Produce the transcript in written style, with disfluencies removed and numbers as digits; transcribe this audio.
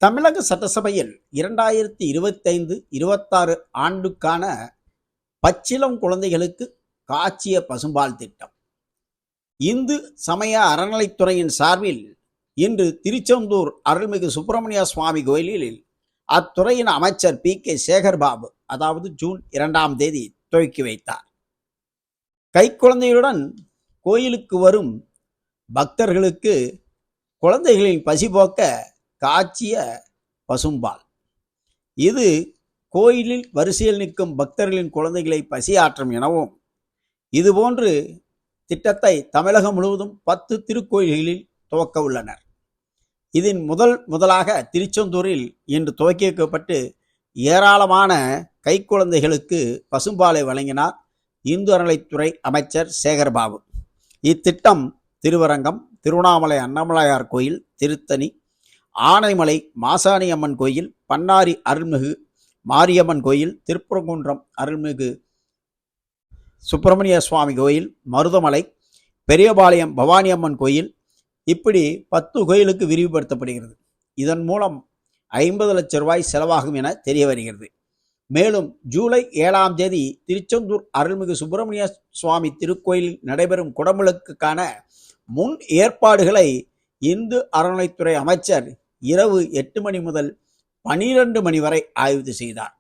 தமிழக சட்டசபையில் 2025-26 ஆண்டுக்கான பச்சிளம் குழந்தைகளுக்கு காய்ச்சிய பசும்பால் திட்டம் இந்து சமய அறநிலைத்துறையின் சார்பில் இன்று திருச்செந்தூர் அருள்மிகு சுப்பிரமணிய சுவாமி கோயிலில் அத்துறையின் அமைச்சர் PK சேகர்பாபு அதாவது ஜூன் 2ஆம் தேதி துவக்கி வைத்தார். கைக்குழந்தையுடன் கோயிலுக்கு வரும் பக்தர்களுக்கு குழந்தைகளின் பசி போக்க காய்ச்சிய பசும்பால். இது கோயிலில் வரிசையில் நிற்கும் பக்தர்களின் குழந்தைகளை பசியாற்றும் எனவும் இதுபோன்று திட்டத்தை தமிழகம் முழுவதும் 10 திருக்கோயில்களில் துவக்க உள்ளனர். இதன் முதலாக திருச்செந்தூரில் இன்று துவக்கி வைக்கப்பட்டு ஏராளமான கைக்குழந்தைகளுக்கு பசும்பாலை வழங்கினார் இந்து அறநிலைத்துறை அமைச்சர் சேகர்பாபு. இத்திட்டம் திருவரங்கம், திருவண்ணாமலை அண்ணாமலையார் கோயில், திருத்தணி, ஆனைமலை மாசாணி அம்மன் கோயில், பன்னாரி அருள்மிகு மாரியம்மன் கோயில், திருப்பரங்குன்றம் அருள்மிகு சுப்பிரமணிய சுவாமி கோயில், மருதமலை, பெரியபாளையம் பவானி அம்மன் கோயில், இப்படி 10 கோயிலுக்கு விரிவுபடுத்தப்படுகிறது. இதன் மூலம் 50 லட்சம் ரூபாய் செலவாகும் என தெரிய வருகிறது. மேலும் ஜூலை 7ஆம் தேதி திருச்செந்தூர் அருள்மிகு சுப்பிரமணிய சுவாமி திருக்கோயிலில் நடைபெறும் குடமுழுக்குக்கான முன் ஏற்பாடுகளை இந்து அறநிலைத்துறை அமைச்சர் இரவு 8 மணி முதல் 12 மணி வரை ஆய்வு செய்தார்.